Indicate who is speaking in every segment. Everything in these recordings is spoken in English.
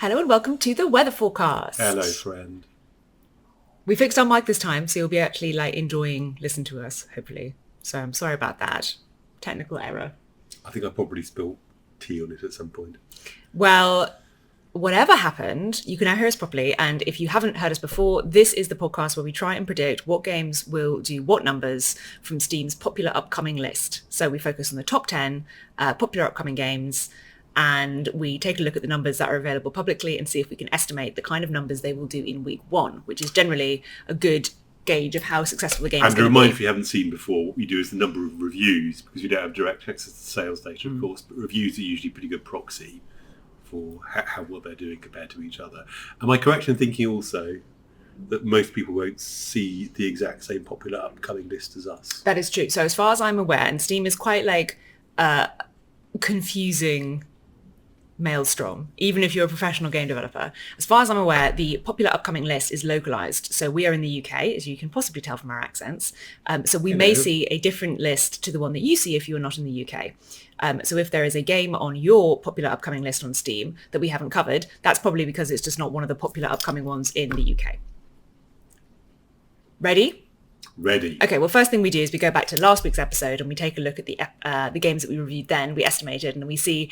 Speaker 1: Hello and welcome to the weather forecast.
Speaker 2: Hello, friend.
Speaker 1: We fixed our mic this time, so you'll be actually enjoying listening to us, hopefully. So I'm sorry about that. Technical error.
Speaker 2: I think I probably spilled tea on it at some point.
Speaker 1: Well, whatever happened, you can now hear us properly. And if you haven't heard us before, this is the podcast where we try and predict what games will do what numbers from Steam's popular upcoming list. So we focus on the top 10 popular upcoming games, and we take a look at the numbers that are available publicly and see if we can estimate the kind of numbers they will do in week one, which is generally a good gauge of how successful the game is going to be.
Speaker 2: And a reminder, if you haven't seen before, what we do is the number of reviews, because we don't have direct access to sales data, of course, but reviews are usually a pretty good proxy for how what they're doing compared to each other. Am I correct in thinking also that most people won't see the exact same popular upcoming list as us?
Speaker 1: That is true. So as far as I'm aware, and Steam is quite confusing maelstrom, even if you're a professional game developer. As far as I'm aware, the popular upcoming list is localized. So we are in the UK, as you can possibly tell from our accents. So we may see a different list to the one that you see if you're not in the UK. So if there is a game on your popular upcoming list on Steam that we haven't covered, that's probably because it's just not one of the popular upcoming ones in the UK. Ready?
Speaker 2: Ready.
Speaker 1: Okay, well, first thing we do is we go back to last week's episode and we take a look at the games that we reviewed then, we estimated, and we see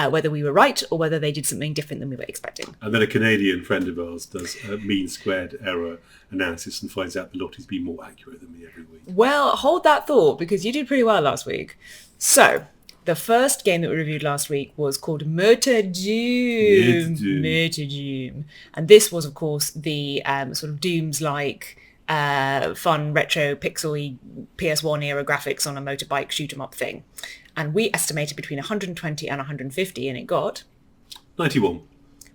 Speaker 1: whether we were right or whether they did something different than we were expecting.
Speaker 2: And then a Canadian friend of ours does a mean squared error analysis and finds out that Lottie's been more accurate than me every week.
Speaker 1: Well, hold that thought, because you did pretty well last week. So, the first game that we reviewed last week was called Murder Doom. Murder Doom. And this was, of course, the sort of Dooms-like fun retro pixel-y PS1 era graphics on a motorbike shoot 'em up thing, and we estimated between 120 and 150, and it got
Speaker 2: 91.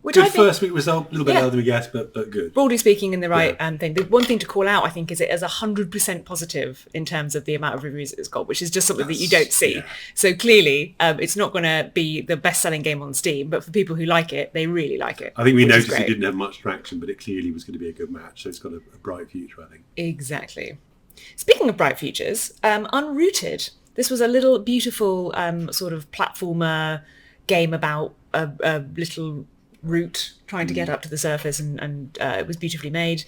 Speaker 1: Which
Speaker 2: good
Speaker 1: I think,
Speaker 2: first week result, a little bit lower than we guessed, but good.
Speaker 1: Broadly speaking, in the right thing. The one thing to call out, I think, is it is 100% positive in terms of the amount of reviews it's got, which is just something that you don't see. Yeah. So clearly, it's not going to be the best-selling game on Steam, but for people who like it, they really like it.
Speaker 2: I think we noticed it didn't have much traction, but it clearly was going to be a good match, so it's got a bright future, I think.
Speaker 1: Exactly. Speaking of bright futures, Unrooted. This was a little beautiful sort of platformer game about a little route trying to get up to the surface, and it was beautifully made.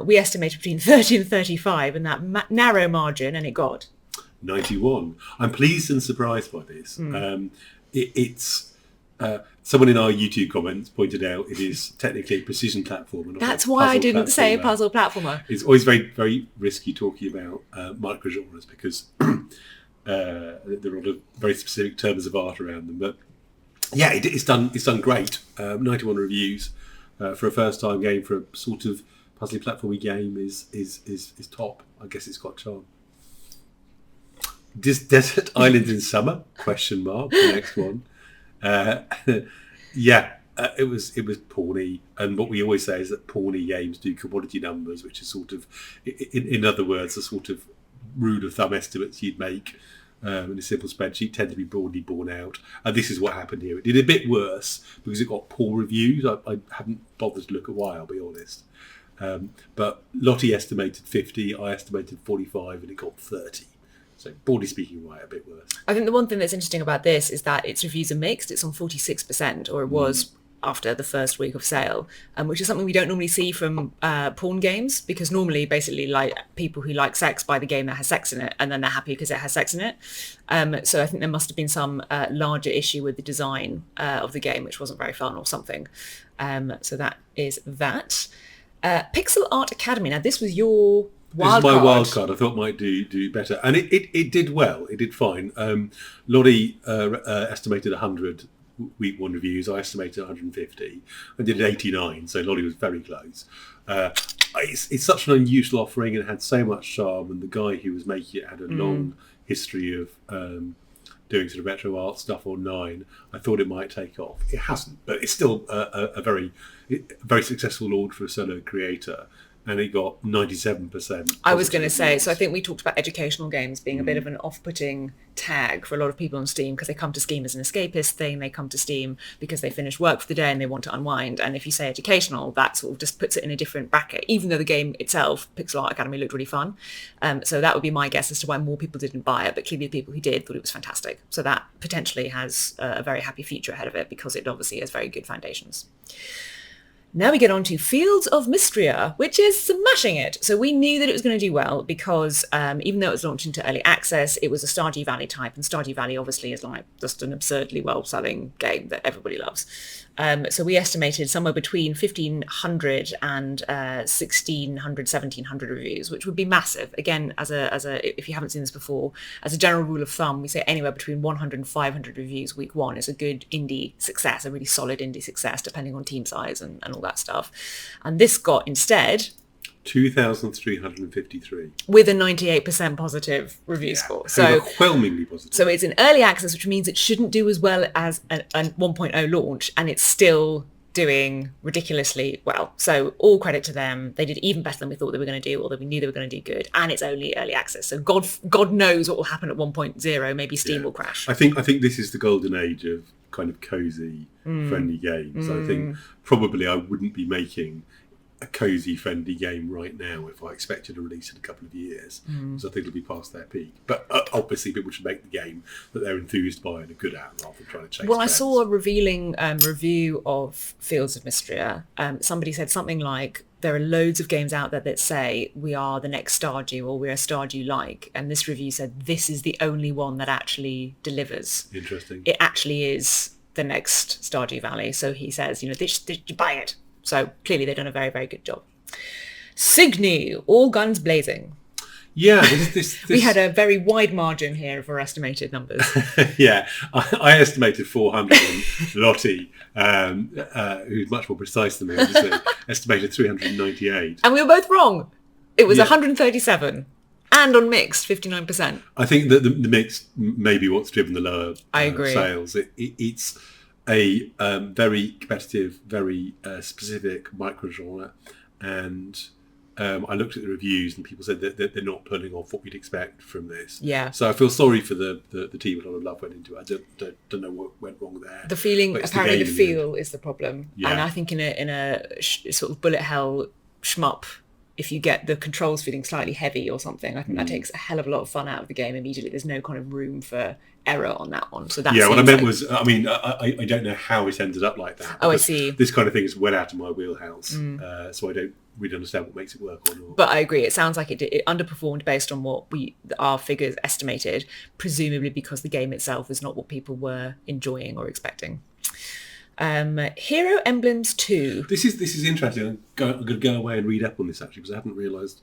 Speaker 1: We estimated between 30 and 35 in that narrow margin, and it got
Speaker 2: 91. I'm pleased and surprised by this. It's someone in our YouTube comments pointed out it is technically a precision platformer.
Speaker 1: That's why I didn't say puzzle platformer.
Speaker 2: It's always very, very risky talking about microgenres because there are a lot of very specific terms of art around them, but yeah, it's done great. 91 reviews for a first-time game for a sort of puzzly platformy game is top. I guess it's got charm. Desert Island in Summer? Question mark. The next one. It was porny, and what we always say is that porny games do commodity numbers, which is sort of, in other words, a sort of rule of thumb estimates you'd make. In a simple spreadsheet tend to be broadly borne out, and this is what happened here. It did a bit worse because it got poor reviews. I haven't bothered to look at why, I'll be honest, but Lottie estimated 50, I estimated 45, and it got 30. So broadly speaking, right, a bit worse.
Speaker 1: I think the one thing that's interesting about this is that its reviews are mixed. It's on 46%, or it was after the first week of sale, which is something we don't normally see from porn games, because normally basically like people who like sex buy the game that has sex in it and then they're happy because it has sex in it. So I think there must have been some larger issue with the design of the game, which wasn't very fun or something. So that is that. Pixel Art Academy. Now this was your wild card.
Speaker 2: This is my wild card. I thought might do better, and it did well. It did fine. Lottie estimated 100 week one reviews. I estimated 150 and did 89, so Lottie was very close. It's such an unusual offering and it had so much charm, and the guy who was making it had a long history of doing sort of retro art stuff online. I thought it might take off. It hasn't, but it's still a very successful launch for a solo creator. and it got 97%.
Speaker 1: I was going to say, so I think we talked about educational games being a bit of an off-putting tag for a lot of people on Steam, because they come to Steam as an escapist thing. They come to Steam because they finish work for the day and they want to unwind. And if you say educational, that sort of just puts it in a different bracket, even though the game itself, Pixel Art Academy, looked really fun. So that would be my guess as to why more people didn't buy it. But clearly the people who did thought it was fantastic. So that potentially has a very happy future ahead of it, because it obviously has very good foundations. Now we get on to Fields of Mystria, which is smashing it. So we knew that it was going to do well because even though it was launched into early access, it was a Stardew Valley type. And Stardew Valley obviously is like just an absurdly well-selling game that everybody loves. So we estimated somewhere between 1,500 and 1,600, 1,700 reviews, which would be massive. Again, as a if you haven't seen this before, as a general rule of thumb, we say anywhere between 100 and 500 reviews week one is a good indie success, a really solid indie success, depending on team size and all that stuff. And this got instead
Speaker 2: 2,353
Speaker 1: with a 98% positive review score. So
Speaker 2: overwhelmingly positive.
Speaker 1: So it's in early access, which means it shouldn't do as well as a 1.0 launch, and it's still doing ridiculously well. So all credit to them. They did even better than we thought they were going to do, although we knew they were going to do good. And it's only early access, so God knows what will happen at 1.0. Maybe Steam will crash.
Speaker 2: I think this is the golden age of kind of cozy, friendly games. I think probably I wouldn't be making a cozy, friendly game right now if I expected a release in a couple of years, because I think it'll be past their peak. But obviously people should make the game that they're enthused by and are good at, rather than trying to chase trends.
Speaker 1: I saw a revealing review of Fields of Mystria. Somebody said something like, there are loads of games out there that say we are the next Stardew or we're Stardew-like, and this review said this is the only one that actually delivers.
Speaker 2: Interesting.
Speaker 1: It actually is the next Stardew Valley. So he says, this buy it. So clearly they've done a very, very good job. Signy, all guns blazing.
Speaker 2: Yeah, this
Speaker 1: we had a very wide margin here of our estimated numbers.
Speaker 2: Yeah, I estimated 400, and Lottie, who's much more precise than me, obviously, estimated 398.
Speaker 1: And we were both wrong. It was 137. And on mixed, 59%.
Speaker 2: I think that the mix may be what's driven the lower sales. It's a very competitive, very specific micro-genre, and I looked at the reviews and people said that they're not pulling off what we'd expect from this.
Speaker 1: Yeah.
Speaker 2: So I feel sorry for the team. A lot of love went into it. I don't know what went wrong there.
Speaker 1: The feeling, apparently the feel is the problem. Yeah. And I think in a sort of bullet hell shmup, if you get the controls feeling slightly heavy or something, I think that takes a hell of a lot of fun out of the game immediately. There's no kind of room for error on that one. So that's
Speaker 2: what I meant was, I mean, I don't know how it ended up like that.
Speaker 1: Oh, I see.
Speaker 2: This kind of thing is well out of my wheelhouse, so I don't really understand what makes it work or not.
Speaker 1: But I agree. It sounds like it underperformed based on what our figures estimated, presumably because the game itself is not what people were enjoying or expecting. Hero Emblems 2.
Speaker 2: This is interesting. I'm going to go away and read up on this actually, because I hadn't realised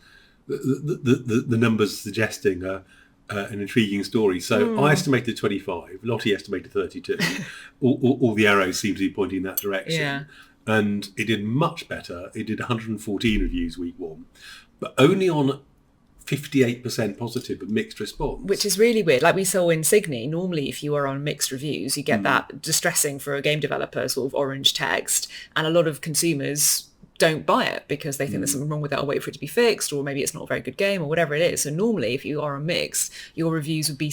Speaker 2: the numbers suggesting an intriguing story. So I estimated 25. Lottie estimated 32. all the arrows seem to be pointing in that direction.
Speaker 1: Yeah.
Speaker 2: And it did much better. It did 114 reviews week one, but only on 58% positive and mixed response.
Speaker 1: Which is really weird. Like we saw in Signy, normally if you are on mixed reviews, you get that distressing for a game developer sort of orange text, and a lot of consumers don't buy it because they think there's something wrong with it or wait for it to be fixed, or maybe it's not a very good game or whatever it is. So normally if you are on mixed, your reviews would be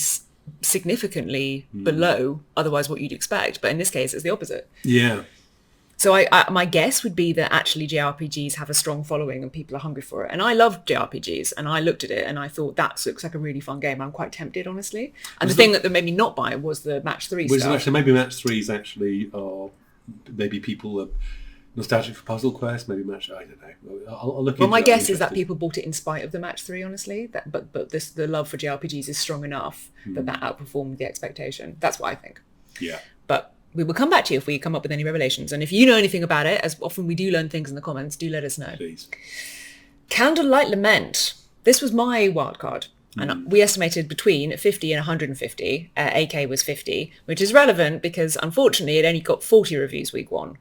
Speaker 1: significantly below otherwise what you'd expect. But in this case, it's the opposite.
Speaker 2: Yeah.
Speaker 1: So my guess would be that actually JRPGs have a strong following and people are hungry for it. And I love JRPGs, and I looked at it and I thought that looks like a really fun game. I'm quite tempted, honestly. And the thing that made me not buy it was the match 3 stuff.
Speaker 2: Actually, maybe match 3s actually are, maybe people are nostalgic for Puzzle Quest, maybe match, I don't know. I'll look into it.
Speaker 1: Well, my guess is that people bought it in spite of the match 3, honestly. But the love for JRPGs is strong enough that outperformed the expectation. That's what I think.
Speaker 2: Yeah.
Speaker 1: But we will come back to you if we come up with any revelations. And if you know anything about it, as often we do learn things in the comments, do let us know.
Speaker 2: Please.
Speaker 1: Candlelight Lament. This was my wild card. And we estimated between 50 and 150. AK was 50, which is relevant because, unfortunately, it only got 40 reviews week one.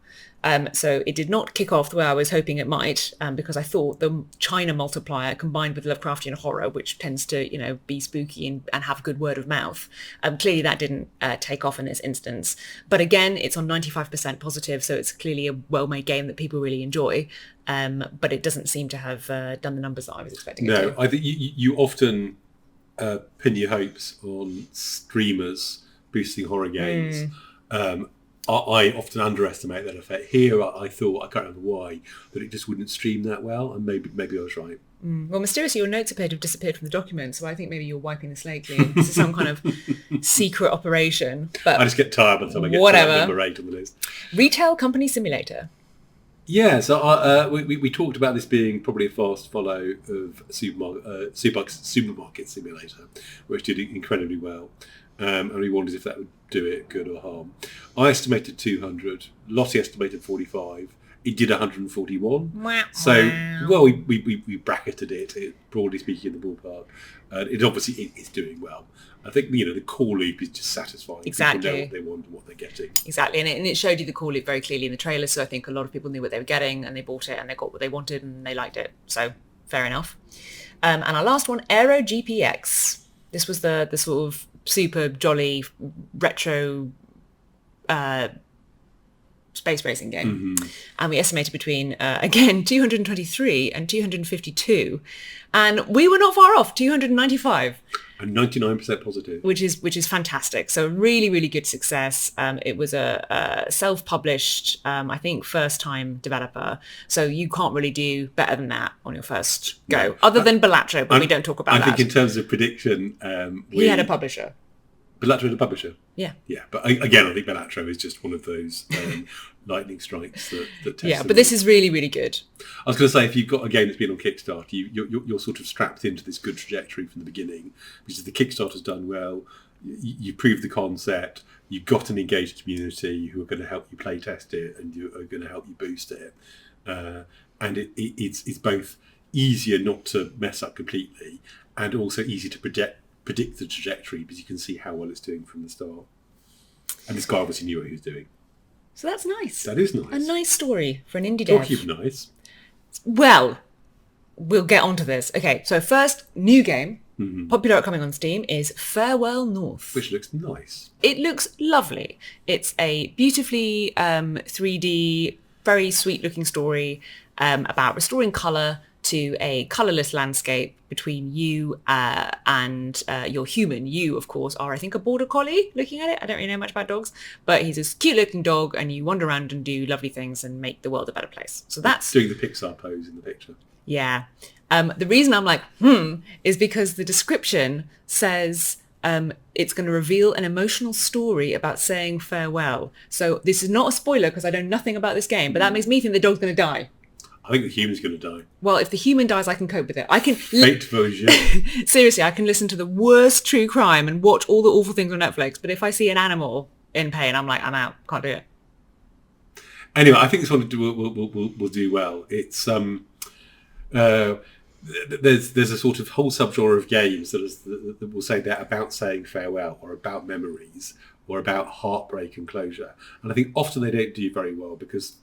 Speaker 1: So it did not kick off the way I was hoping it might, because I thought the China multiplier combined with Lovecraftian horror, which tends to, be spooky and have good word of mouth, clearly that didn't take off in this instance. But again, it's on 95% positive, so it's clearly a well-made game that people really enjoy. But it doesn't seem to have done the numbers that I was expecting it to.
Speaker 2: No, I think you often pin your hopes on streamers boosting horror games. I often underestimate that effect. Here, I thought, I can't remember why, that it just wouldn't stream that well, and maybe I was right.
Speaker 1: Well, mysteriously, your notes appear to have disappeared from the document, so I think maybe you're wiping the slate clean. This is some kind of secret operation. But
Speaker 2: I just get tired by the time I get to number 8 on the list.
Speaker 1: Retail Company Simulator.
Speaker 2: Yeah, so we talked about this being probably a fast follow of Supermarket Simulator, which did incredibly well. And we wondered if that would do it good or harm. I estimated 200. Lottie estimated 45. It did 141. So, well, we bracketed it, broadly speaking, in the ballpark. It obviously is doing well. I think, the core loop is just satisfying.
Speaker 1: Exactly.
Speaker 2: People know what they want and what they're getting.
Speaker 1: Exactly. And it showed you the core loop very clearly in the trailer. So I think a lot of people knew what they were getting and they bought it and they got what they wanted and they liked it. So fair enough. And our last one, Aero GPX. This was the sort of super jolly retro space racing game. And we estimated between, again, 223 and 252. And we were not far off, 295.
Speaker 2: And 99% positive.
Speaker 1: Which is fantastic. So really, really good success. It was a self-published, I think, first-time developer. So you can't really do better than that on your first go. No. Other than Balatro, but we don't talk about that.
Speaker 2: I think in terms of prediction...
Speaker 1: he had a publisher.
Speaker 2: Balatro had a publisher?
Speaker 1: Yeah.
Speaker 2: Yeah, but again, I think Balatro is just one of those lightning strikes that test.
Speaker 1: Yeah, but this is really, really good.
Speaker 2: I was going to say, if you've got a game that's been on Kickstarter, you're sort of strapped into this good trajectory from the beginning, because the Kickstarter's done well, you proved the concept, you've got an engaged community who are going to help you play test it and you are going to help you boost it. And it's both easier not to mess up completely and also easy to predict the trajectory, because you can see how well it's doing from the start. And this guy obviously knew what he was doing.
Speaker 1: So that's nice.
Speaker 2: That is nice.
Speaker 1: A nice story for an indie dev.
Speaker 2: Talking of nice.
Speaker 1: Well, we'll get onto this. Okay, so first, new game, popular upcoming on Steam, is Farewell North.
Speaker 2: Which looks nice.
Speaker 1: It looks lovely. It's a beautifully 3D, very sweet-looking story about restoring colour to a colourless landscape between you and your human. You, of course, are, I think, a border collie looking at it. I don't really know much about dogs, but he's this cute-looking dog, and you wander around and do lovely things and make the world a better place. So that's...
Speaker 2: doing the Pixar pose in the picture.
Speaker 1: Yeah. The reason I'm like, is because the description says it's going to reveal an emotional story about saying farewell. So this is not a spoiler because I know nothing about this game, but that makes me think the dog's going to die.
Speaker 2: I think the human's going to die.
Speaker 1: Well, if the human dies, I can cope with it. I can...
Speaker 2: Fate version.
Speaker 1: Seriously, I can listen to the worst true crime and watch all the awful things on Netflix, but if I see an animal in pain, I'm like, I'm out. Can't do it.
Speaker 2: Anyway, I think this one will do well. It's... there's a sort of whole subgenre of games that will say they're about saying farewell or about memories or about heartbreak and closure. And I think often they don't do very well because...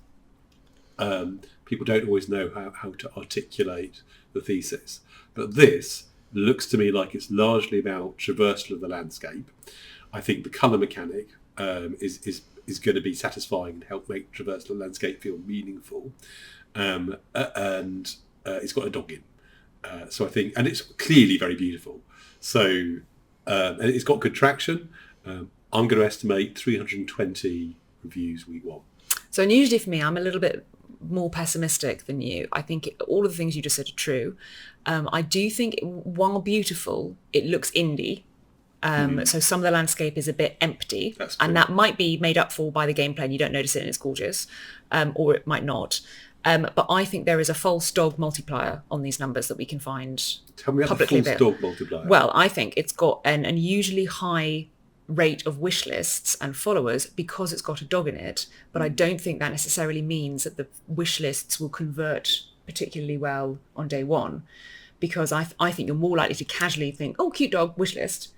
Speaker 2: people don't always know how to articulate the thesis. But this looks to me like it's largely about traversal of the landscape. I think the colour mechanic is going to be satisfying and help make traversal of the landscape feel meaningful. And it's got a dog in. So I think, and it's clearly very beautiful. So and it's got good traction. I'm going to estimate 320 reviews week 1.
Speaker 1: So unusually for me, I'm a little bit more pessimistic than you. I think all of the things you just said are true. I do think while beautiful, it looks indie. So some of the landscape is a bit empty, and that might be made up for by the gameplay and you don't notice it and it's gorgeous, or it might not. But I think there is a false dog multiplier on these numbers that we can find.
Speaker 2: Tell me about the false dog multiplier.
Speaker 1: Well, I think it's got an unusually high rate of wish lists and followers because it's got a dog in it, but I don't think that necessarily means that the wish lists will convert particularly well on day one, because I think you're more likely to casually think, oh, cute dog, wish list,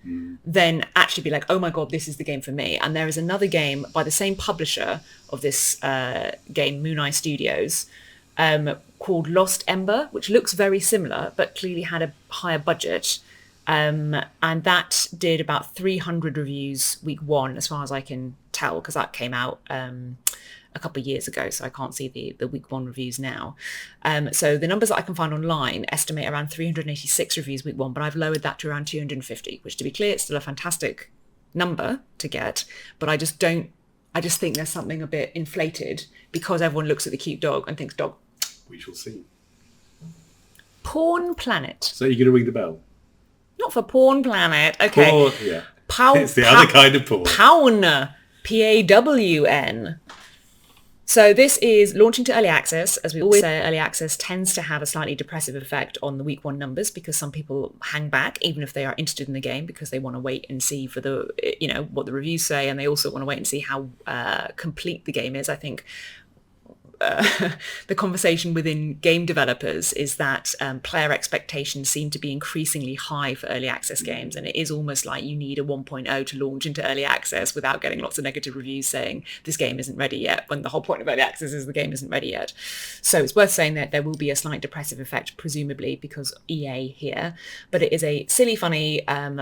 Speaker 1: than actually be like, oh my God, this is the game for me. And there is another game by the same publisher of this game, Moon Eye Studios, called Lost Ember, which looks very similar, but clearly had a higher budget. And that did about 300 reviews week one, as far as I can tell, because that came out a couple of years ago, so I can't see the week one reviews now. So the numbers that I can find online estimate around 386 reviews week one, but I've lowered that to around 250, which, to be clear, it's still a fantastic number to get, but I just think there's something a bit inflated because everyone looks at the cute dog and thinks dog.
Speaker 2: We shall see.
Speaker 1: Porn Planet.
Speaker 2: So you're going to ring the bell?
Speaker 1: Not for Porn Planet. Okay.
Speaker 2: Porn, yeah. It's the other kind of porn.
Speaker 1: Pawn. Pawn. So this is launching to early access. As we always say, early access tends to have a slightly depressive effect on the week one numbers because some people hang back, even if they are interested in the game, because they want to wait and see for the, what the reviews say, and they also want to wait and see how complete the game is. I think the conversation within game developers is that player expectations seem to be increasingly high for early access games, and it is almost like you need a 1.0 to launch into early access without getting lots of negative reviews saying this game isn't ready yet, when the whole point of early access is the game isn't ready yet. So it's worth saying that there will be a slight depressive effect, presumably because EA here, but it is a silly, funny,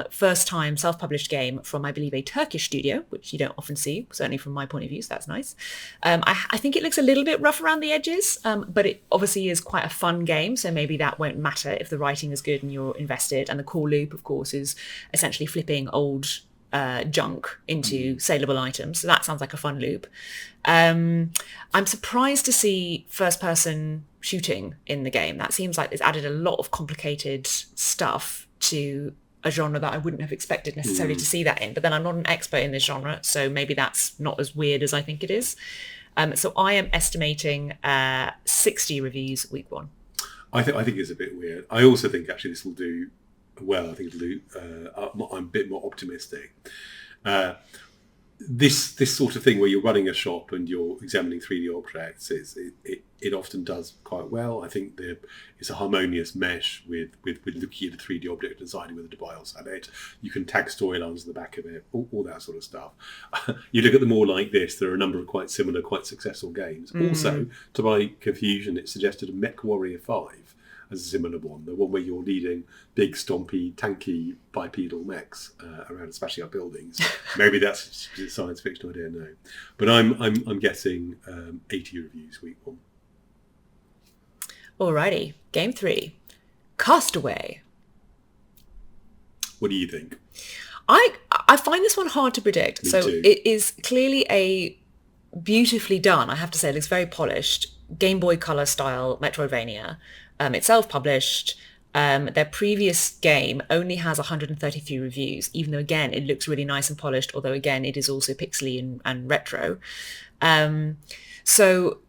Speaker 1: first-time self-published game from, I believe, a Turkish studio, which you don't often see, certainly from my point of view, so that's nice. I think it looks a little bit rough around the edges, but it obviously is quite a fun game, so maybe that won't matter if the writing is good and you're invested. And the core loop, of course, is essentially flipping old junk into saleable items, so that sounds like a fun loop. I'm surprised to see first-person shooting in the game. That seems like it's added a lot of complicated stuff to a genre that I wouldn't have expected necessarily to see that in, but then I'm not an expert in this genre, so maybe that's not as weird as I think it is. So I am estimating 60 reviews week one.
Speaker 2: I think it's a bit weird. I also think actually this will do well. I think it'll do. I'm a bit more optimistic. This sort of thing where you're running a shop and you're examining 3D objects, it often does quite well. I think it's a harmonious mesh with looking at a 3D object and deciding whether to buy or sell it. You can tag storylines on the back of it, all that sort of stuff. You look at them more like this, there are a number of quite similar, quite successful games. Also, to my confusion, it suggested a Mech Warrior 5 as a similar one, the one where you're leading big, stompy, tanky, bipedal mechs around smashing up buildings. Maybe that's science fiction, I don't know. But I'm guessing 80 reviews week one.
Speaker 1: Alrighty, game 3, Castaway.
Speaker 2: What do you think?
Speaker 1: I find this one hard to predict.
Speaker 2: Me
Speaker 1: so
Speaker 2: too.
Speaker 1: It is clearly a beautifully done, I have to say, it looks very polished, Game Boy Color style Metroidvania. It's self-published. Their previous game only has 133 reviews, even though, again, it looks really nice and polished, although, again, it is also pixely and retro. So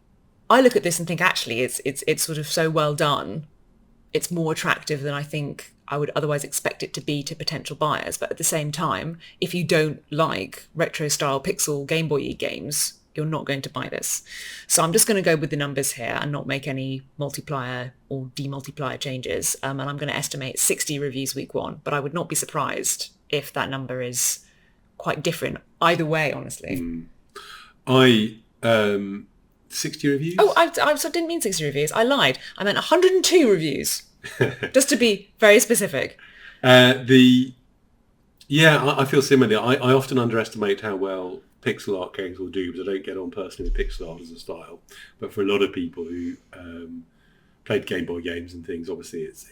Speaker 1: I look at this and think, actually, it's sort of so well done. It's more attractive than I think I would otherwise expect it to be to potential buyers. But at the same time, if you don't like retro-style pixel Game Boy games, you're not going to buy this. So I'm just going to go with the numbers here and not make any multiplier or demultiplier changes. And I'm going to estimate 60 reviews week one, but I would not be surprised if that number is quite different either way, honestly.
Speaker 2: 60 reviews?
Speaker 1: Oh, I didn't mean 60 reviews. I lied. I meant 102 reviews, just to be very specific.
Speaker 2: I feel similarly. I often underestimate how well pixel art games will do, because I don't get on personally with pixel art as a style. But for a lot of people who played Game Boy games and things, obviously it's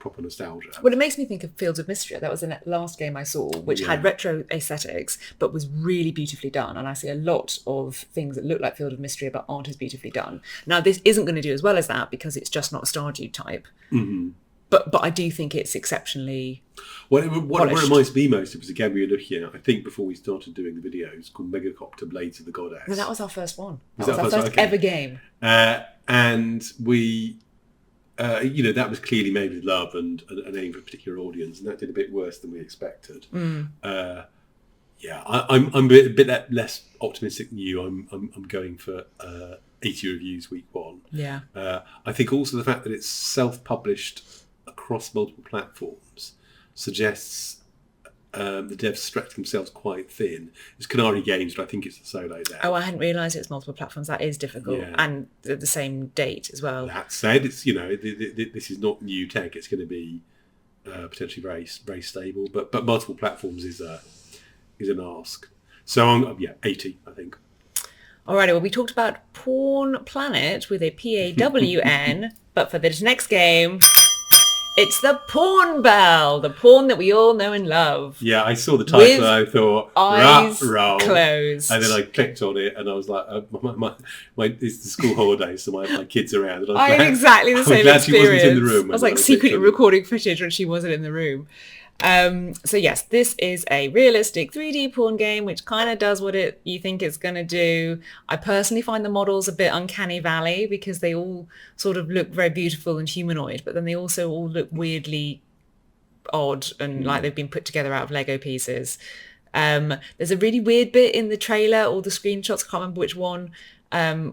Speaker 2: proper nostalgia.
Speaker 1: Well, it makes me think of Fields of Mystery. That was the last game I saw, which had retro aesthetics, but was really beautifully done. And I see a lot of things that look like Field of Mystery but aren't as beautifully done. Now, this isn't going to do as well as that because it's just not a Stardew type. Mm-hmm. But I do think it's exceptionally
Speaker 2: what reminds me most of was a game we were looking at, I think, before we started doing the videos, called Megacopter Blades of the Goddess.
Speaker 1: No, that was our first one.
Speaker 2: Was
Speaker 1: that was our first ever game.
Speaker 2: And we, that was clearly made with love and aimed for a particular audience, and that did a bit worse than we expected. I'm a bit less optimistic than you. I'm going for 80 reviews week one.
Speaker 1: Yeah.
Speaker 2: I think also the fact that it's self-published across multiple platforms suggests the devs stretch themselves quite thin. It's Canary Games, but I think it's a solo dev.
Speaker 1: Oh, I hadn't realised it's multiple platforms. That is difficult, and the same date as well.
Speaker 2: That said, it's this is not new tech. It's going to be potentially very very stable, but multiple platforms is an ask. So I'm 80, I think.
Speaker 1: Alrighty, well, we talked about Pawn Planet with a PAWN, but for this next game, it's the Pawn Bell, the pawn that we all know and love.
Speaker 2: Yeah, I saw the title and I thought,
Speaker 1: eyes
Speaker 2: closed. And then I clicked on it and I was like, it's the school holidays, so my kids are around. And
Speaker 1: I had exactly the same experience.
Speaker 2: She wasn't in the room.
Speaker 1: I was like secretly recording footage when she wasn't in the room. So yes, this is a realistic 3D pawn game which kind of does what you think it's going to do. I personally find the models a bit uncanny valley because they all sort of look very beautiful and humanoid, but then they also all look weirdly odd and like they've been put together out of Lego pieces. There's a really weird bit in the trailer or the screenshots, I can't remember which one,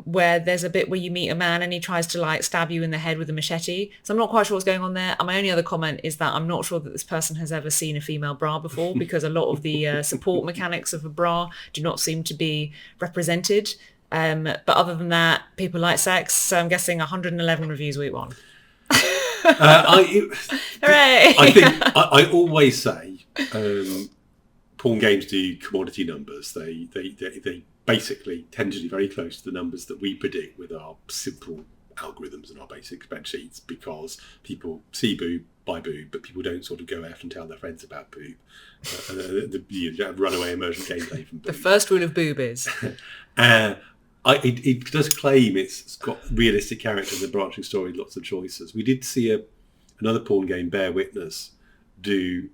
Speaker 1: where there's a bit where you meet a man and he tries to like stab you in the head with a machete. So I'm not quite sure what's going on there. And my only other comment is that I'm not sure that this person has ever seen a female bra before because a lot of the support mechanics of a bra do not seem to be represented. But other than that, people like sex. So I'm guessing 111 reviews week one. Hooray!
Speaker 2: I think I always say pawn games do commodity numbers. They basically tend to be very close to the numbers that we predict with our simple algorithms and our basic spreadsheets because people see boob, buy boob, but people don't sort of go out and tell their friends about boob. The runaway immersion gameplay from boob.
Speaker 1: The first rule of boob is...
Speaker 2: it does claim it's got realistic characters, a branching story, lots of choices. We did see another pawn game, Bear Witness, do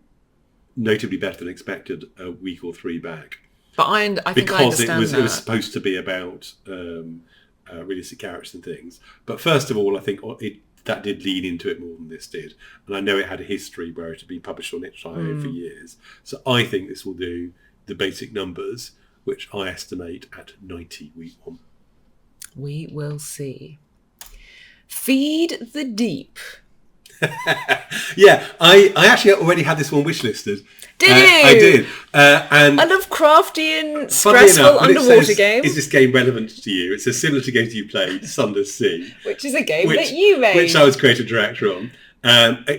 Speaker 2: notably better than expected a week or three back.
Speaker 1: But I think I understand
Speaker 2: it was supposed to be about realistic characters and things. But first of all, I think that did lean into it more than this did. And I know it had a history where it had been published on itch.io for years. So I think this will do the basic numbers, which I estimate at 90 week one.
Speaker 1: We will see. Feed the Deep.
Speaker 2: Yeah, I actually already had this one wishlisted.
Speaker 1: Did you?
Speaker 2: I did. And
Speaker 1: I love Craftian, stressful underwater game.
Speaker 2: Is this game relevant to you? It says similar to games you played, Sunless Sea.
Speaker 1: Which is a game that you made.
Speaker 2: Which I was creative director on.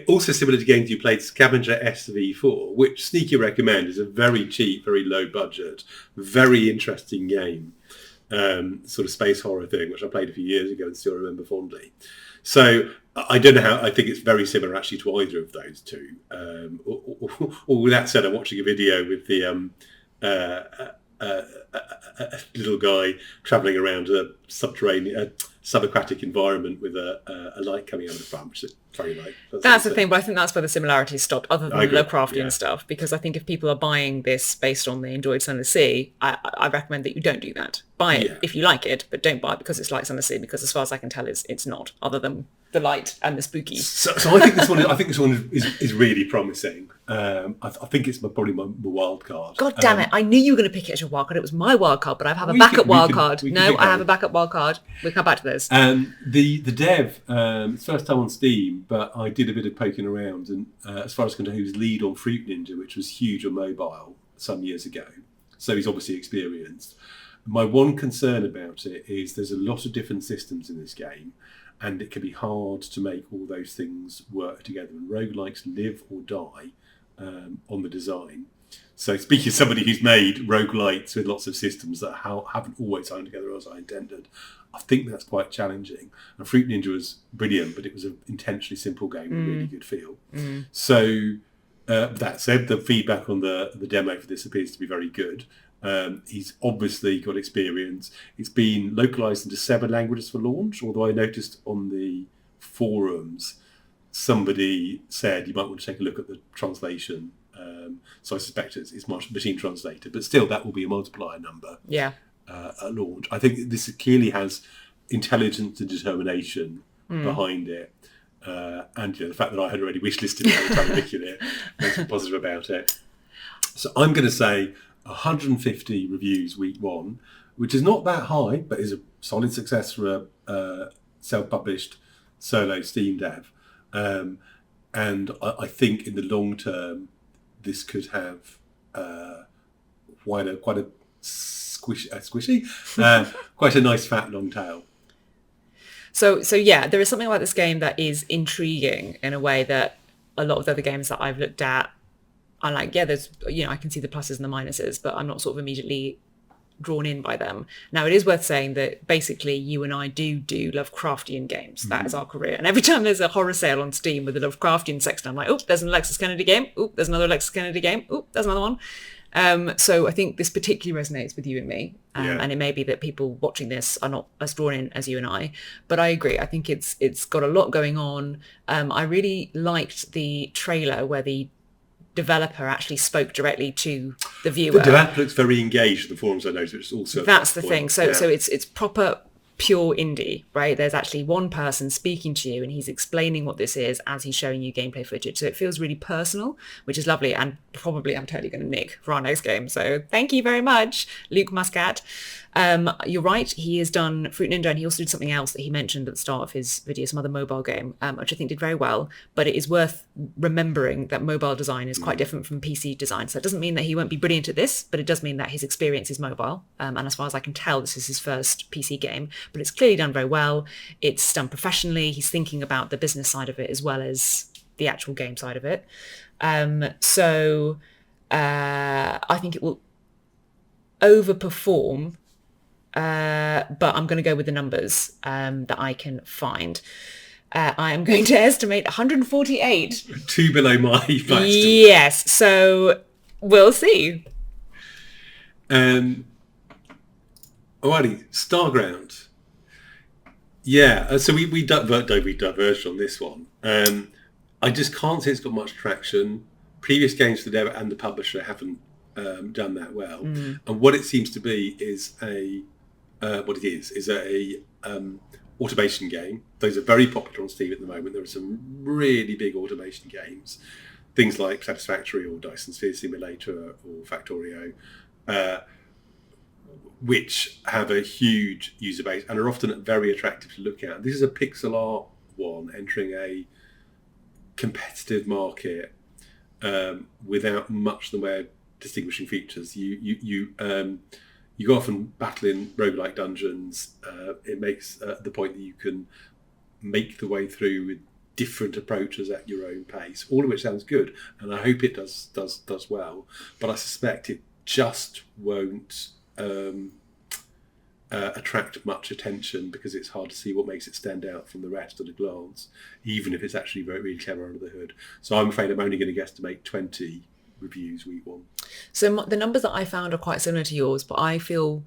Speaker 2: Also similar to games you played, Scavenger SV4, which sneaky recommend is a very cheap, very low budget, very interesting game. Sort of space horror thing, which I played a few years ago and still remember fondly. So I don't know how. I think it's very similar actually to either of those two. Or with that said, I'm watching a video with the little guy travelling around a subterranean, subaquatic environment with a light coming out of the front, which is very light.
Speaker 1: That's the thing, but I think that's where the similarities stopped, other than the Lovecraftian stuff, because I think if people are buying this based on the enjoyed Sun and Sea, I recommend that you don't do that. Buy it if you like it, but don't buy it because it's like Sun and Sea, because as far as I can tell, it's not, other than the light and the spooky.
Speaker 2: So I think this one is really promising. I think it's probably my wild card.
Speaker 1: God damn it! I knew you were going to pick it as your wild card. It was my wild card, but I have a backup wild card. No, I have a backup wild card. We'll come back to this.
Speaker 2: The dev, it's first time on Steam, but I did a bit of poking around, and as far as I can tell, he was lead on Fruit Ninja, which was huge on mobile some years ago. So he's obviously experienced. My one concern about it is there's a lot of different systems in this game, and it can be hard to make all those things work together. And roguelikes live or die on the design. So speaking as somebody who's made roguelikes with lots of systems that haven't always hung together as I intended, I think that's quite challenging. And Fruit Ninja was brilliant, but it was an intentionally simple game with a really good feel. So that said, the feedback on the demo for this appears to be very good. He's obviously got experience. It's been localized into 7 languages for launch, although I noticed on the forums somebody said you might want to take a look at the translation. So I suspect it's machine translated, but still that will be a multiplier number at launch. I think this clearly has intelligence and determination behind it. And the fact that I had already wishlisted it by the time I looked at it makes me positive about it. So I'm going to say 150 reviews week one, which is not that high, but is a solid success for a self-published solo Steam dev. and I think in the long term, this could have quite a squishy, quite a nice fat long tail.
Speaker 1: So yeah, there is something about this game that is intriguing in a way that a lot of the other games that I've looked at, I'm like, yeah, there's, I can see the pluses and the minuses, but I'm not sort of immediately drawn in by them. Now, it is worth saying that basically you and I do Lovecraftian games. That is our career. And every time there's a horror sale on Steam with a Lovecraftian section, I'm like, oh, there's an Alexis Kennedy game. Oh, there's another Alexis Kennedy game. Oh, there's another one. So I think this particularly resonates with you and me. And it may be that people watching this are not as drawn in as you and I, but I agree. I think it's got a lot going on. I really liked the trailer where the developer actually spoke directly to the viewer.
Speaker 2: The developer looks very engaged in the forums, I noticed, which is also
Speaker 1: that's the thing. So it's proper pure indie, right? There's actually one person speaking to you and he's explaining what this is as he's showing you gameplay footage. So it feels really personal, which is lovely, and probably I'm totally going to nick for our next game. So thank you very much, Luke Muscat. You're right, he has done Fruit Ninja, and he also did something else that he mentioned at the start of his video, some other mobile game, which I think did very well. But it is worth remembering that mobile design is quite different from PC design. So it doesn't mean that he won't be brilliant at this, but it does mean that his experience is mobile. And as far as I can tell, this is his first PC game, but it's clearly done very well. It's done professionally. He's thinking about the business side of it as well as the actual game side of it. So I think it will overperform, but I'm going to go with the numbers that I can find. I am going to estimate 148.
Speaker 2: 2 below my estimate.
Speaker 1: Yes, so we'll see.
Speaker 2: Alrighty, Starground. Yeah, so we diverged on this one. I just can't say it's got much traction. Previous games for the dev and the publisher haven't done that well. And what it seems to be is a automation game. Those are very popular on Steam at the moment. There are some really big automation games, things like Satisfactory or Dyson Sphere Simulator or Factorio, which have a huge user base and are often very attractive to look at. This is a pixel art one entering a competitive market without much in the way of distinguishing features. You go off and battle in roguelike dungeons. It makes the point that you can make the way through with different approaches at your own pace, all of which sounds good, and I hope it does well. But I suspect it just won't attract much attention because it's hard to see what makes it stand out from the rest at a glance, even if it's actually very, really clever under the hood. So I'm afraid I'm only going to guesstimate 20 reviews week one.
Speaker 1: So the numbers that I found are quite similar to yours, but I find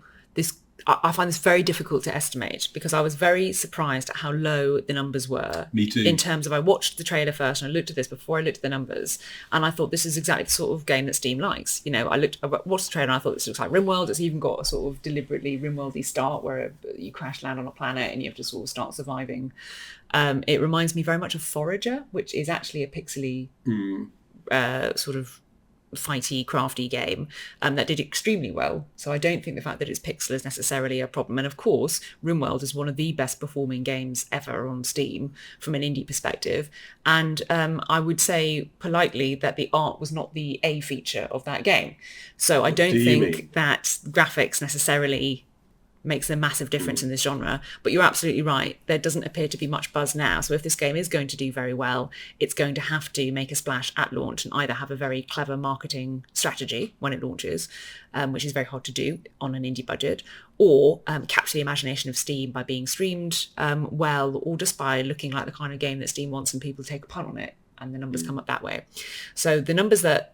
Speaker 1: this very difficult to estimate because I was very surprised at how low the numbers were.
Speaker 2: Me too.
Speaker 1: In terms of, I watched the trailer first and I looked at this before I looked at the numbers, and I thought this is exactly the sort of game that Steam likes. I watched the trailer and I thought this looks like RimWorld. It's even got a sort of deliberately RimWorld-y start where you crash land on a planet and you have to sort of start surviving. It reminds me very much of Forager, which is actually a pixely sort of fighty, crafty game that did extremely well. So I don't think the fact that it's pixel is necessarily a problem. And of course, RimWorld is one of the best performing games ever on Steam from an indie perspective. And I would say politely that the art was not the A feature of that game. So I don't think that graphics necessarily makes a massive difference in this genre. But you're absolutely right. There doesn't appear to be much buzz now. So if this game is going to do very well, it's going to have to make a splash at launch and either have a very clever marketing strategy when it launches, which is very hard to do on an indie budget, or capture the imagination of Steam by being streamed well, or just by looking like the kind of game that Steam wants and people take a punt on it and the numbers come up that way. So the numbers that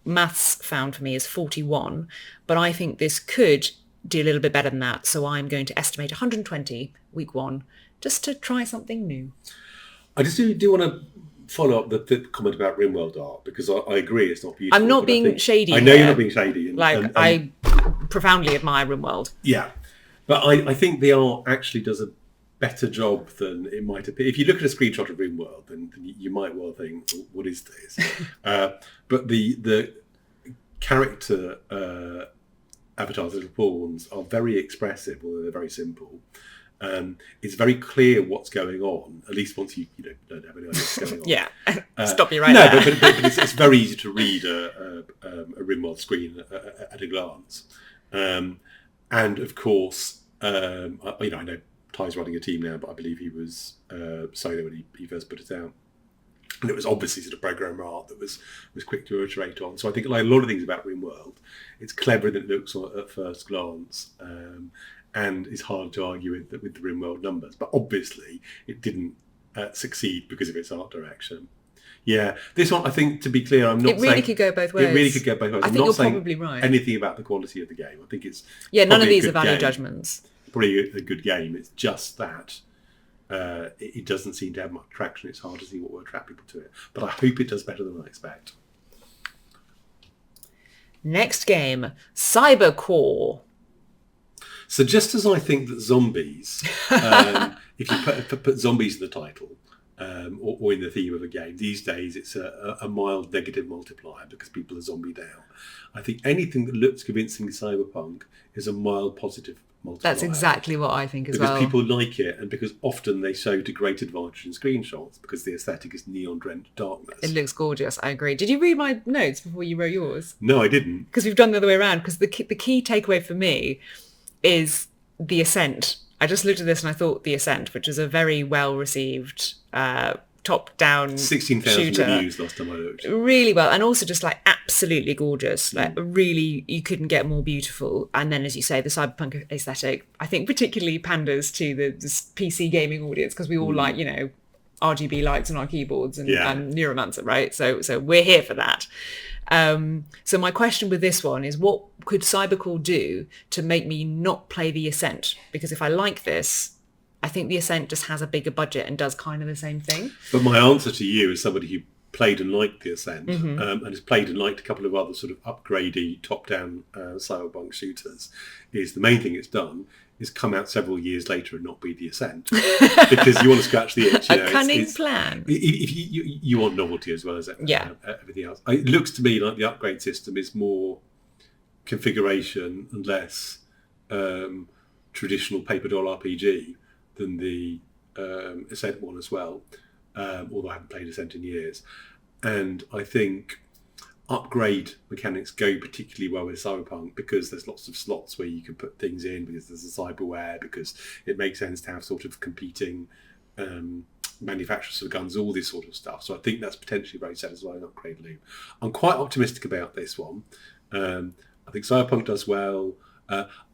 Speaker 1: Maths found for me is 41, but I think this could do a little bit better than that. So I'm going to estimate 120 week one, just to try something new.
Speaker 2: I just do want to follow up the comment about RimWorld art, because I agree it's not beautiful.
Speaker 1: I'm not being shady.
Speaker 2: I know you're not being shady.
Speaker 1: I profoundly admire RimWorld.
Speaker 2: Yeah, but I think the art actually does a better job than it might appear. If you look at a screenshot of RimWorld, then you might well think, what is this? But the character avatars, little pawns, are very expressive, although they're very simple. It's very clear what's going on, at least once you don't have any idea what's going on.
Speaker 1: Yeah, stop you right
Speaker 2: no,
Speaker 1: there.
Speaker 2: but it's very easy to read a RimWorld screen at a glance. And of course, I know Ty's running a team now, but I believe he was solo when he first put it out. And it was obviously sort of programmer art that was quick to iterate on. So I think like a lot of things about RimWorld, it's clever than it looks at first glance, and it's hard to argue with the RimWorld numbers. But obviously, it didn't succeed because of its art direction. Yeah, this one, I think, to be clear, I'm not saying...
Speaker 1: It really could go both ways.
Speaker 2: It really could go both ways.
Speaker 1: I think you're probably right.
Speaker 2: Anything about the quality of the game. I think it's...
Speaker 1: Yeah, none of these are value judgments.
Speaker 2: Probably a good game. It's just that it doesn't seem to have much traction. It's hard to see what will attract people to it. But I hope it does better than I expect.
Speaker 1: Next game, CyberCorp. So
Speaker 2: just as I think that zombies, if you put zombies in the title, or in the theme of a game, these days it's a mild negative multiplier because people are zombied out. I think anything that looks convincingly cyberpunk is a mild positive multiplier.
Speaker 1: That's exactly what I think as well.
Speaker 2: Because people like it, and because often they show to great advantage in screenshots because the aesthetic is neon-drenched darkness.
Speaker 1: It looks gorgeous, I agree. Did you read my notes before you wrote yours?
Speaker 2: No, I didn't.
Speaker 1: Because we've done the other way around, because the key takeaway for me is the Ascent. I just looked at this and I thought the Ascent, which is a very well-received top-down
Speaker 2: 16,000
Speaker 1: shooter.
Speaker 2: reviews last time I looked.
Speaker 1: Really well, and also just like absolutely gorgeous. Like really, you couldn't get more beautiful. And then, as you say, the cyberpunk aesthetic, I think particularly panders to the PC gaming audience because we all like, RGB lights on our keyboards and Neuromancer, right? So we're here for that. So my question with this one is, what could CyberCorp do to make me not play the Ascent? Because if I like this, I think the Ascent just has a bigger budget and does kind of the same thing.
Speaker 2: But my answer to you is somebody who played and liked the Ascent and has played and liked a couple of other sort of upgradey top-down cyberpunk shooters, is the main thing it's done is come out several years later and not be the Ascent because you want to scratch the itch.
Speaker 1: A cunning plan.
Speaker 2: If you want novelty as well as everything else. It looks to me like the upgrade system is more configuration and less traditional paper doll RPG than the Ascent one as well, although I haven't played Ascent in years. And I think upgrade mechanics go particularly well with Cyberpunk because there's lots of slots where you can put things in, because there's a cyberware, because it makes sense to have sort of competing manufacturers of guns, all this sort of stuff. So I think that's potentially a very satisfying upgrade loop. I'm quite optimistic about this one. I think Cyberpunk does well.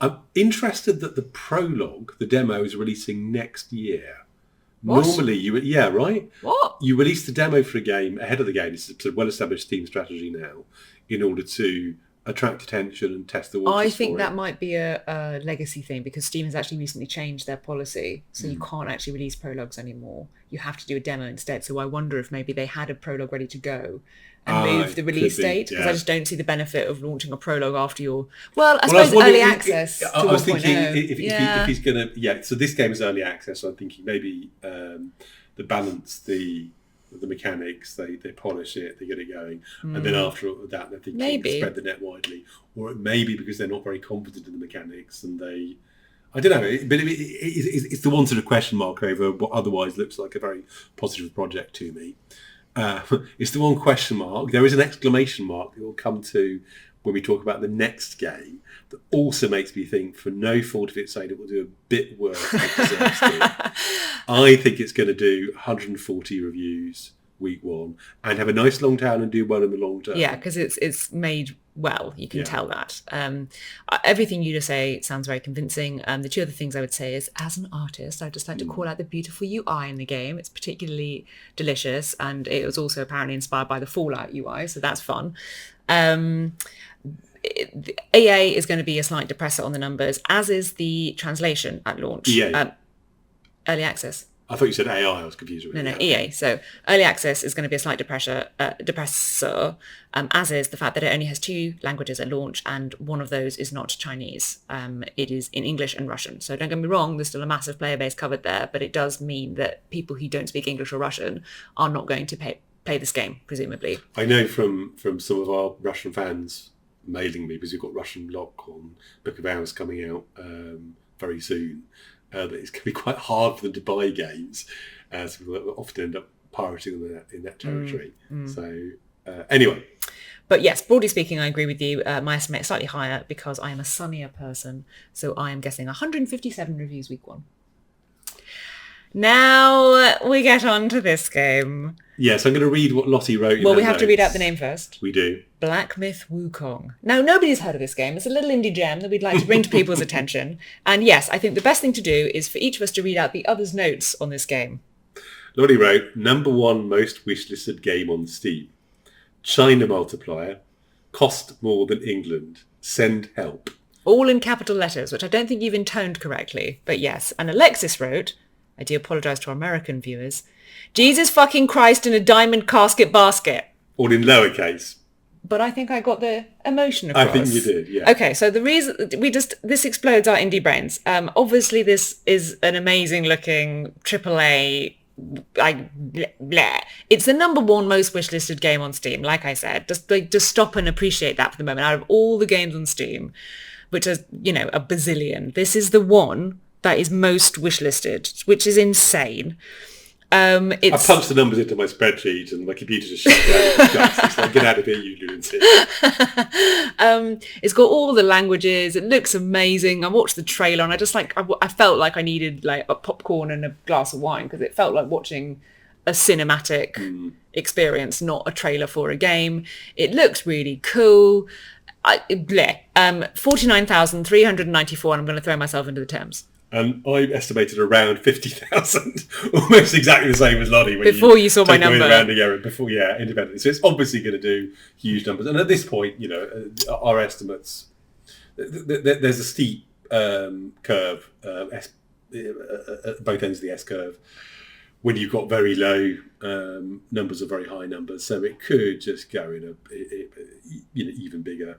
Speaker 2: I'm interested that the prologue, the demo, is releasing next year.
Speaker 1: What?
Speaker 2: Normally, right?
Speaker 1: What?
Speaker 2: You release the demo for a game ahead of the game. It's a well-established team strategy now in order to attract attention and test the waters.
Speaker 1: I think that might be a legacy thing because Steam has actually recently changed their policy. So you can't actually release prologues anymore. You have to do a demo instead. So I wonder if maybe they had a prologue ready to go and move the release date, because I just don't see the benefit of launching a prologue after your... Well, I suppose early access to 1.0.
Speaker 2: I was thinking if he's going to... so this game is early access, so I'm thinking maybe they balance the mechanics, they polish it, they get it going, and then after that they're thinking maybe spread the net widely. Or it may be because they're not very confident in the mechanics and they... I don't know, but it's the one sort of question mark over what otherwise looks like a very positive project to me. It's the one question mark. There is an exclamation mark that will come to when we talk about the next game that also makes me think, for no fault of its own, it will do a bit worse than it deserves to. I think it's going to do 140 reviews week one and have a nice long tail and do well in the long term.
Speaker 1: Yeah, because it's made well, you can tell that. Everything you just say sounds very convincing. The two other things I would say is, as an artist, I'd just like to call out the beautiful UI in the game. It's particularly delicious, and it was also apparently inspired by the Fallout UI, so that's fun. EA is going to be a slight depressor on the numbers, as is the translation at launch. Early access.
Speaker 2: I thought you said AI, I was confused with it.
Speaker 1: No, EA. So early access is going to be a slight depressor, as is the fact that it only has 2 languages at launch, and one of those is not Chinese. It is in English and Russian. So don't get me wrong, there's still a massive player base covered there, but it does mean that people who don't speak English or Russian are not going to play this game, presumably.
Speaker 2: I know from some of our Russian fans mailing me, because we've got Russian block on Book of Hours coming out very soon, that it's going to be quite hard for them to buy games, as people often end up pirating in that territory. So anyway.
Speaker 1: But yes, broadly speaking, I agree with you. My estimate is slightly higher because I am a sunnier person. So I am guessing 157 reviews week 1. Now we get on to this game.
Speaker 2: Yes, I'm going to read what Lottie wrote.
Speaker 1: Well, we have to read out the name first.
Speaker 2: We do.
Speaker 1: Black Myth Wukong. Now, nobody's heard of this game. It's a little indie gem that we'd like to bring to people's attention. And yes, I think the best thing to do is for each of us to read out the other's notes on this game.
Speaker 2: Lottie wrote, #1 most wishlisted game on Steam. China multiplier. Cost more than England. Send help.
Speaker 1: All in capital letters, which I don't think you've intoned correctly. But yes. And Alexis wrote, I do apologise to our American viewers, Jesus fucking Christ in a diamond casket basket.
Speaker 2: All in lowercase.
Speaker 1: But I think I got the emotion across.
Speaker 2: I think you did, yeah.
Speaker 1: Okay, so the reason this explodes our indie brains. Obviously, this is an amazing looking AAA. It's the #1 most wishlisted game on Steam. Like I said, just stop and appreciate that for the moment. Out of all the games on Steam, which are a bazillion, this is the one that is most wishlisted, which is insane. I
Speaker 2: punched the numbers into my spreadsheet and my computer just shut down. It's like, get out of here, you lunatic.
Speaker 1: It's got all the languages. It looks amazing. I watched the trailer and I felt like I needed like a popcorn and a glass of wine because it felt like watching a cinematic experience, not a trailer for a game. It looks really cool. 49,394, and I'm going to throw myself into the Thames.
Speaker 2: And I estimated around 50,000, almost exactly the same as Lottie.
Speaker 1: Before you saw my number.
Speaker 2: Independently. So it's obviously going to do huge numbers. And at this point, our estimates, there's a steep curve, at both ends of the S-curve, when you've got very low numbers or very high numbers. So it could just go in even bigger.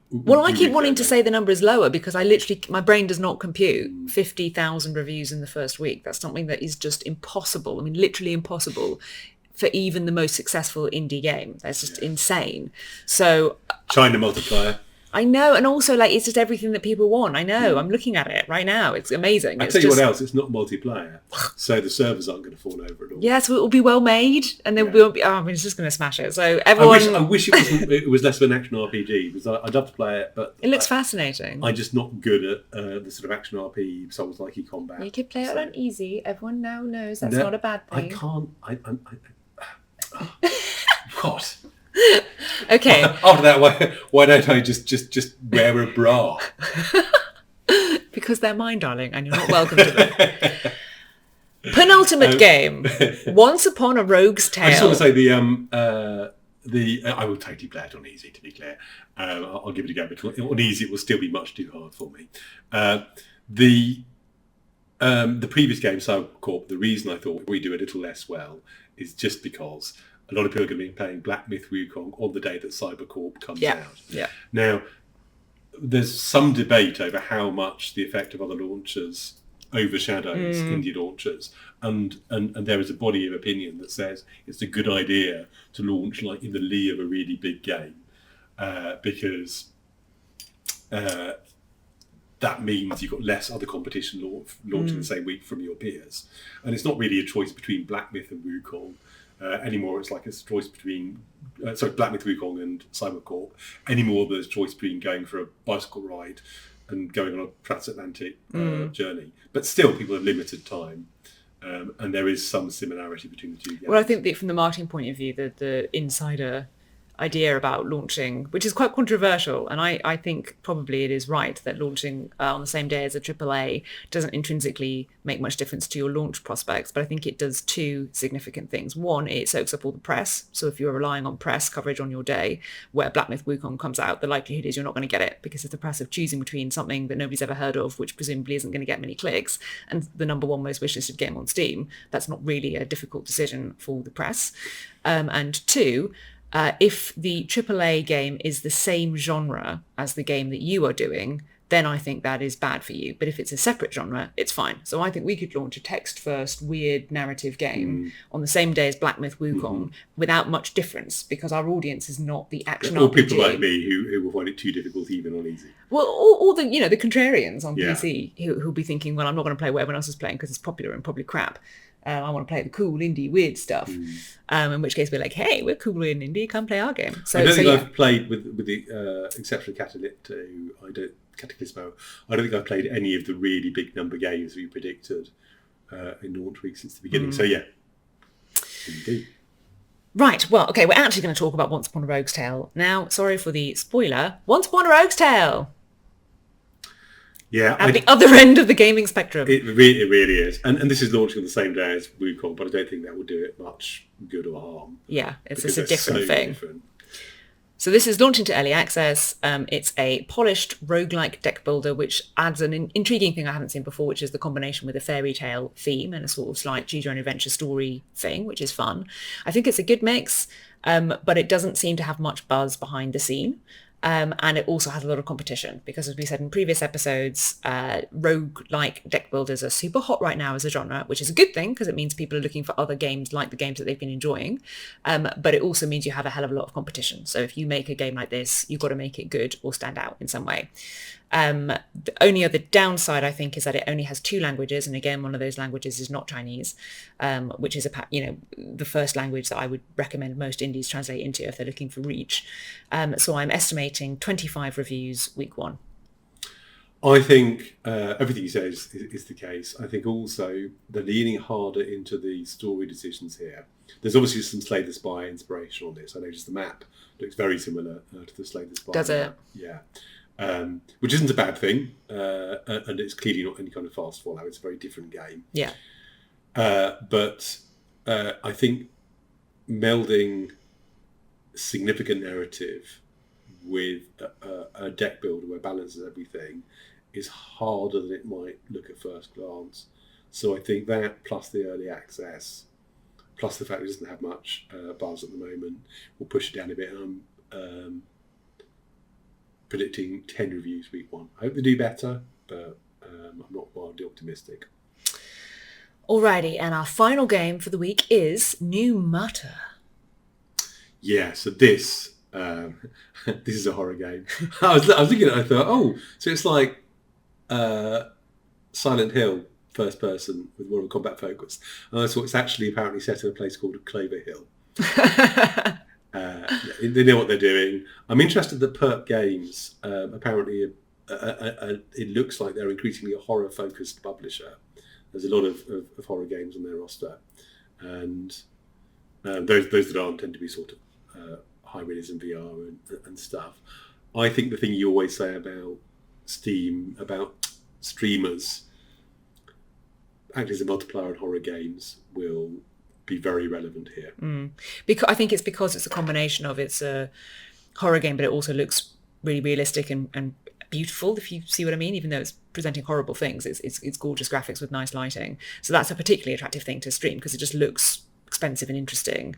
Speaker 1: Well, I keep wanting to say the number is lower because my brain does not compute 50,000 reviews in the first week. That's something that is just impossible. I mean, literally impossible for even the most successful indie game. That's just insane. So
Speaker 2: China multiplier.
Speaker 1: I know, and also it's just everything that people want. I know, I'm looking at it right now. It's amazing.
Speaker 2: I tell you what else, it's not multiplayer, so the servers aren't going to fall over at all.
Speaker 1: Yeah, so it will be well made, and then we won't be. It's just going to smash it. So everyone.
Speaker 2: I wish it was less of an action RPG because I'd love to play it, but
Speaker 1: it looks fascinating.
Speaker 2: I'm just not good at the sort of action RPG Souls like combat.
Speaker 1: You could play it on easy. Everyone now knows that's not a bad thing.
Speaker 2: I can't. What?
Speaker 1: Okay.
Speaker 2: After that, why don't I just wear a bra?
Speaker 1: Because they're mine, darling, and you're not welcome to them. Penultimate game. Once Upon a Rogue's Tale.
Speaker 2: I just want to say I will totally play it on easy, to be clear. I'll give it a go, but on easy it will still be much too hard for me. The previous game, CyberCorp, the reason I thought we do a little less well is just because a lot of people are going to be playing Black Myth Wukong on the day that CyberCorp comes out.
Speaker 1: Yeah.
Speaker 2: Now, there's some debate over how much the effect of other launchers overshadows indie launchers, and there is a body of opinion that says it's a good idea to launch in the lee of a really big game because that means you've got less other competition launching the same week from your peers, and it's not really a choice between Black Myth and Wukong. Anymore, it's a choice between Black Myth Wukong and CyberCorp. Anymore, there's a choice between going for a bicycle ride and going on a transatlantic journey. But still, people have limited time, and there is some similarity between the two games.
Speaker 1: Well, I think that from the marketing point of view, the insider idea about launching, which is quite controversial, and I think probably it is right that launching on the same day as a AAA doesn't intrinsically make much difference to your launch prospects, but I think it does two significant things. One, it soaks up all the press, so if you're relying on press coverage on your day where Black Myth Wukong comes out, the likelihood is you're not going to get it, because if the press are choosing between something that nobody's ever heard of, which presumably isn't going to get many clicks, and the #1 most wishlisted game on Steam, that's not really a difficult decision for the press. And two, if the AAA game is the same genre as the game that you are doing, then I think that is bad for you. But if it's a separate genre, it's fine. So I think we could launch a text-first, weird narrative game on the same day as Black Myth Wukong without much difference, because our audience is not the action
Speaker 2: Or
Speaker 1: RPG.
Speaker 2: people like me who will find it too difficult even on easy.
Speaker 1: Well, or the the contrarians on
Speaker 2: Yeah.
Speaker 1: PC who'll be thinking, well, I'm not going to play what everyone else is playing because it's popular and probably crap. I want to play the cool indie weird stuff. In which case we're like, hey, we're cool and indie, come play our game. So
Speaker 2: I don't think
Speaker 1: yeah.
Speaker 2: I've played with the exception of Cataclysmo. I don't think I've played any of the really big number games we predicted in launch week since the beginning. So yeah, indeed.
Speaker 1: Right, well, okay, we're actually going to talk about Once Upon a Rogue's Tale. Now, sorry for the spoiler, Once Upon a Rogue's Tale!
Speaker 2: Yeah,
Speaker 1: At the other end of the gaming spectrum.
Speaker 2: It really is. And this is launching on the same day as Wukong, but I don't think that will do it much good or harm.
Speaker 1: Yeah, it's
Speaker 2: because
Speaker 1: a
Speaker 2: they're
Speaker 1: different
Speaker 2: so
Speaker 1: thing.
Speaker 2: different.
Speaker 1: So this is launched into early access. It's a polished roguelike deck builder, which adds an intriguing thing I haven't seen before, which is the combination with a fairy tale theme and a sort of slight choose your own adventure story thing, which is fun. I think it's a good mix, but it doesn't seem to have much buzz behind the scene. And it also has a lot of competition because, as we said in previous episodes, rogue-like deck builders are super hot right now as a genre, which is a good thing because it means people are looking for other games like the games that they've been enjoying. But it also means you have a hell of a lot of competition. So if you make a game like this, you've got to make it good or stand out in some way. The only other downside, I think, is that it only has 2 languages. And again, one of those languages is not Chinese, which is the first language that I would recommend most indies translate into if they're looking for reach. So I'm estimating 25 reviews week 1.
Speaker 2: I think everything you say is the case. I think also they're leaning harder into the story decisions here. There's obviously some Slay the Spy inspiration on this. I noticed the map looks very similar to the Slay the Spy.
Speaker 1: Does it?
Speaker 2: Yeah. Which isn't a bad thing, and it's clearly not any kind of fast fallout. It's a very different game.
Speaker 1: Yeah.
Speaker 2: But I think melding significant narrative with a deck builder where balances everything is harder than it might look at first glance. So I think that, plus the early access, plus the fact it doesn't have much buzz at the moment, will push it down a bit. I'm predicting 10 reviews week 1. I hope they do better, but I'm not wildly optimistic.
Speaker 1: Alrighty, and our final game for the week is Pneumata.
Speaker 2: Yeah, so this is a horror game. I was looking at it, I thought, oh, so it's like Silent Hill, first person with more of a combat focus. And I thought it's actually apparently set in a place called Clover Hill. They know what they're doing. I'm interested that Perp Games apparently it looks like they're increasingly a horror focused publisher. There's a lot of horror games on their roster, and those that aren't tend to be sort of high realism VR and stuff. I think the thing you always say about Steam, about streamers acting as a multiplier in horror games, will be very relevant here.
Speaker 1: Because I think it's because it's a combination of it's a horror game, but it also looks really realistic and beautiful, if you see what I mean, even though it's presenting horrible things. It's gorgeous graphics with nice lighting. So that's a particularly attractive thing to stream because it just looks expensive and interesting.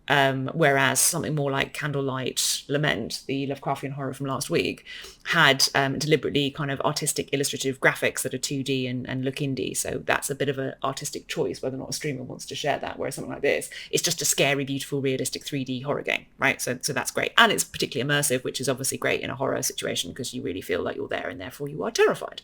Speaker 1: Whereas something more like Candlelight Lament, the Lovecraftian horror from last week, had deliberately kind of artistic illustrative graphics that are 2D and look indie. So that's a bit of an artistic choice whether or not a streamer wants to share that. Whereas something like this, it's just a scary, beautiful, realistic 3D horror game, right? So that's great. And it's particularly immersive, which is obviously great in a horror situation because you really feel like you're there and therefore you are terrified.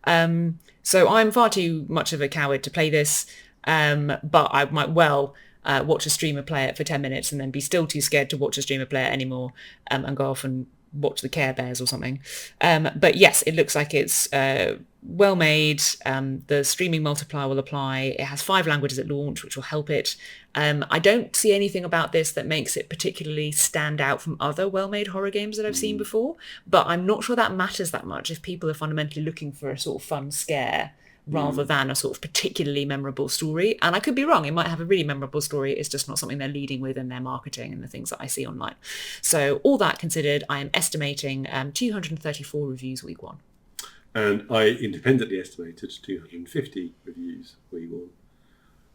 Speaker 1: So I'm far too much of a coward to play this, but I might well watch a streamer play it for 10 minutes and then be still too scared to watch a streamer play it anymore, and go off and watch the Care Bears or something. But yes, it looks like it's well made. The streaming multiplier will apply. It has 5 languages at launch, which will help it. I don't see anything about this that makes it particularly stand out from other well-made horror games that I've seen before, but I'm not sure that matters that much if people are fundamentally looking for a sort of fun scare rather than a sort of particularly memorable story. And I could be wrong. It might have a really memorable story. It's just not something they're leading with in their marketing and the things that I see online. So all that considered, I am estimating 234 reviews week 1.
Speaker 2: And I independently estimated 250 reviews week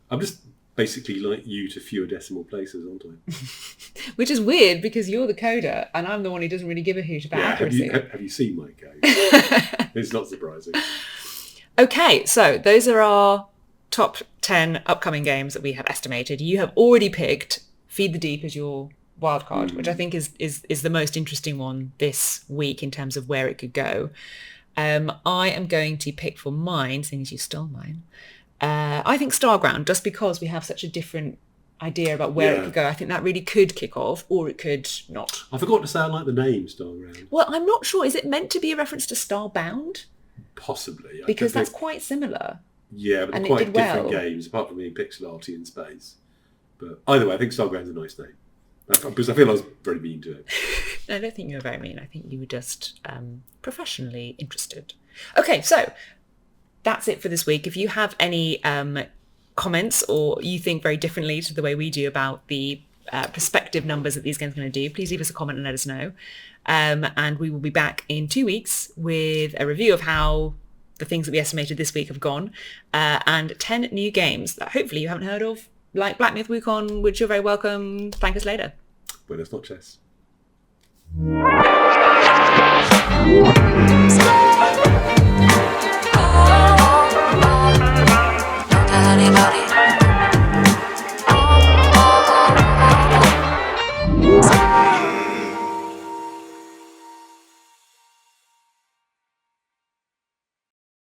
Speaker 2: 1. basically like you to fewer decimal places, aren't I?
Speaker 1: Which is weird because you're the coder and I'm the one who doesn't really give a hoot about accuracy.
Speaker 2: Have you seen my code? It's not surprising.
Speaker 1: Okay, so those are our top 10 upcoming games that we have estimated. You have already picked Feed the Deep as your wildcard, which I think is the most interesting one this week in terms of where it could go. I am going to pick for mine, seeing as you stole mine. I think Starground, just because we have such a different idea about where it could go. I think that really could kick off, or it could not.
Speaker 2: I forgot to say I like the name Starground.
Speaker 1: Well, I'm not sure. Is it meant to be a reference to Starbound?
Speaker 2: Possibly.
Speaker 1: Because that's quite similar.
Speaker 2: Yeah, but they're quite different games, apart from being pixel arty in space. But either way, I think Starground's a nice name. Because I feel I was very mean to it.
Speaker 1: I don't think you were very mean. I think you were just professionally interested. Okay, so that's it for this week. If you have any comments or you think very differently to the way we do about the prospective numbers that these games are going to do, please leave us a comment and let us know. And we will be back in 2 weeks with a review of how the things that we estimated this week have gone, and 10 new games that hopefully you haven't heard of, like Black Myth Wukong, which you're very welcome. Thank us later.
Speaker 2: Buenas noches.